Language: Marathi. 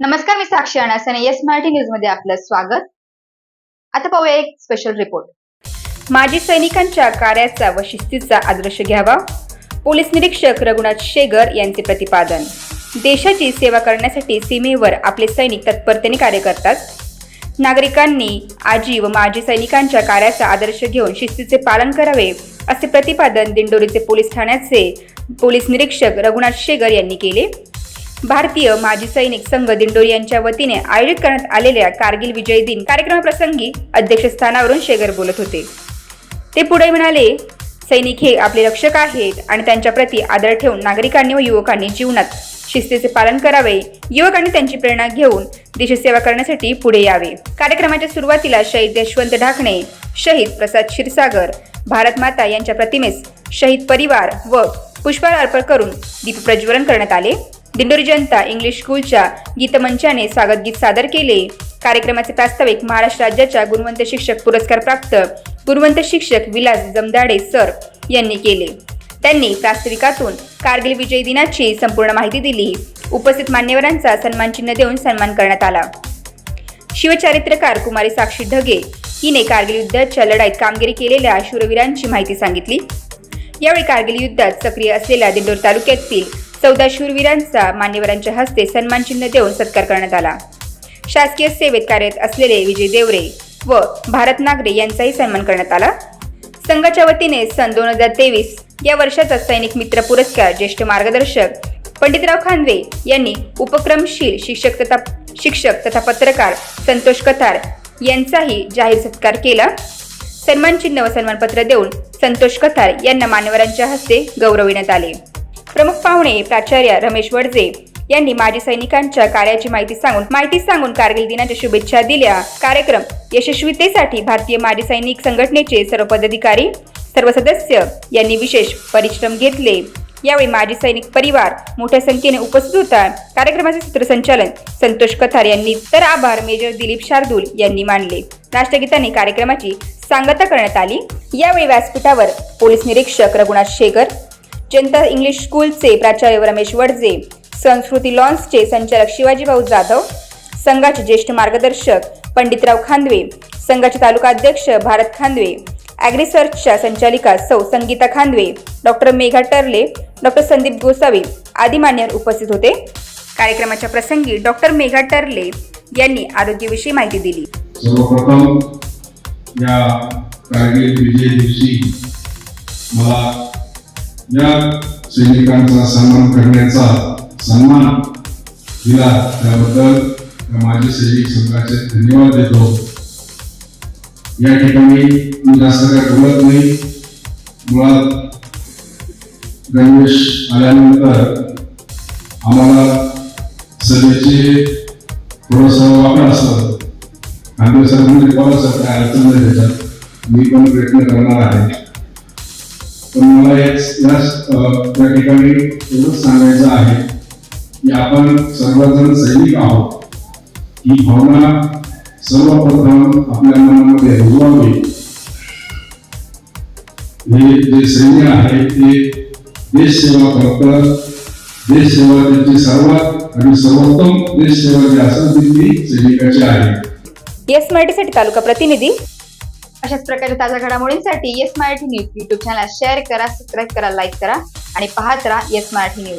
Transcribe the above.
नमस्कार, मी साक्षी अनास आणि येस मराठी न्यूज मध्ये आपलं स्वागत। आता पाहूया एक स्पेशल रिपोर्ट। माजी सैनिकांच्या कार्याचा व शिस्तीचा आदर्श घ्यावा, पोलीस निरीक्षक रघुनाथ शेगर यांचे प्रतिपादन। देशाची सेवा करण्यासाठी सीमेवर आपले सैनिक तत्परतेने कार्य करतात। नागरिकांनी आजी व माजी सैनिकांच्या कार्याचा आदर्श घेऊन शिस्तीचे पालन करावे, असे प्रतिपादन दिंडोरीचे पोलीस ठाण्याचे पोलीस निरीक्षक रघुनाथ शेगर यांनी केले। भारतीय माजी सैनिक संघ दिंडोरी यांच्या वतीने आयोजित करण्यात आलेल्या कारगिल विजय दिन कार्यक्रमाप्रसंगी अध्यक्षस्थानावरून शेगर बोलत होते। ते पुढे म्हणाले, सैनिक हे आपले रक्षक आहेत आणि त्यांच्या प्रती आदर ठेवून नागरिकांनी व युवकांनी जीवनात शिस्तीचे पालन करावे। युवकांनी त्यांची प्रेरणा घेऊन देशसेवा करण्यासाठी पुढे यावे। कार्यक्रमाच्या सुरुवातीला शहीद यशवंत ढाकणे, शहीद प्रसाद क्षीरसागर, भारत माता यांच्या प्रतिमेस शहीद परिवार व पुष्पहार अर्पण करून दीप प्रज्वलन करण्यात आले। दिंडोरी जनता इंग्लिश स्कूलच्या गीतमंचाने स्वागत गीत सादर केले। कार्यक्रमाचे प्रास्ताविक महाराष्ट्र राज्याच्या गुणवंत शिक्षक पुरस्कार प्राप्त गुणवंत शिक्षक विलास जमदाडे सर यांनी केले। त्यांनी प्रास्ताविकातून कारगिल विजय दिनाची संपूर्ण माहिती दिली। उपस्थित मान्यवरांचा सन्मानचिन्ह देऊन सन्मान करण्यात आला। शिवचरित्रकार कुमारी साक्षी ढगे हिने कारगिल युद्धाच्या लढाईत कामगिरी केलेल्या शूरवीरांची माहिती सांगितली। यावेळी कारगिल युद्धात सक्रिय असलेल्या दिंडोरी तालुक्यातील 14 शूरवीरांचा मान्यवरांच्या हस्ते सन्मानचिन्ह देऊन सत्कार करण्यात आला। शासकीय सेवेत कार्यरत असलेले विजय देवरे व भारत नागरे यांचाही सन्मान करण्यात आला। संघाच्या वतीने सन 2023 या वर्षाचा सैनिक मित्र पुरस्कार ज्येष्ठ मार्गदर्शक पंडितराव खांदवे यांनी उपक्रमशील शिक्षक तथा पत्रकार संतोष कथार यांचाही जाहीर सत्कार केला। सन्मानचिन्ह व सन्मानपत्र देऊन संतोष कथार यांना मान्यवरांच्या हस्ते गौरविण्यात आले। प्रमुख पाहुणे प्राचार्य रमेश वडजे यांनी माजी सैनिकांच्या कार्याची माहिती सांगून कारगिल दिनाच्या शुभेच्छा दिल्या। कार्यक्रम यशस्वीतेसाठी भारतीय माजी सैनिक संघटनेचे सर्व पदाधिकारी सर्व सदस्य यांनी विशेष परिश्रम घेतले। यावेळी माजी सैनिक परिवार मोठ्या संख्येने उपस्थित होता। कार्यक्रमाचे सूत्रसंचालन संतोष कथार यांनी तर आभार मेजर दिलीप शार्दूल यांनी मानले। राष्ट्रगीताने कार्यक्रमाची सांगता करण्यात आली। यावेळी व्यासपीठावर पोलीस निरीक्षक रघुनाथ शेगर, जनता इंग्लिश स्कूलचे प्राचार्य रमेश वडजे, संस्कृती लॉन्सचे संचालक शिवाजीभाऊ जाधव, संघाचे ज्येष्ठ मार्गदर्शक पंडितराव खांदवे, संघाचे तालुका अध्यक्ष भारत खांदवे, ॲग्रिसर्चच्या संचालिका सौ संगीता खांदवे, डॉक्टर मेघा टर्ले, डॉक्टर संदीप गोसावी आदी मान्यवर उपस्थित होते। कार्यक्रमाच्या प्रसंगी डॉक्टर मेघा टर्ले यांनी आरोग्याविषयी माहिती दिली। सर्वप्रथम या कारगिल विजय दिवशी मला या सैनिकांचा सन्मान करण्याचा सन्मान दिला त्याबद्दल माजी सैनिक संघाचे धन्यवाद देतो। या ठिकाणी मी जास्त काय बोलत नाही। मुळात गणवेश आल्यानंतर आम्हाला सगळ्याचे थोडंसं वापर असतं। खांदे सर म्हणजे कोणाचं काय अडचण नाही त्याच्यात, मी पण प्रयत्न करणार आहे। पण मला या ठिकाणी एवढंच सांगायचं आहे की आपण सर्वजण सैनिक आहोत, ही भावना सर्वप्रथम आपल्या मनामध्ये रुजवावी। हे जे सैन्य आहे ते देश सेवा करतात। देश सेवा त्यांची सर्वात आणि सर्वोत्तम देश सेवा जी असेल ती सैनिकाची आहे। येस मराठीसाठी तालुका प्रतिनिधी। अशाच प्रकारच्या ताज्या घडामोडींसाठी yes Marathi news YouTube channel share करा, सबस्क्राईब करा, लाईक करा आणि पाहत राहा येस मराठी न्यूज।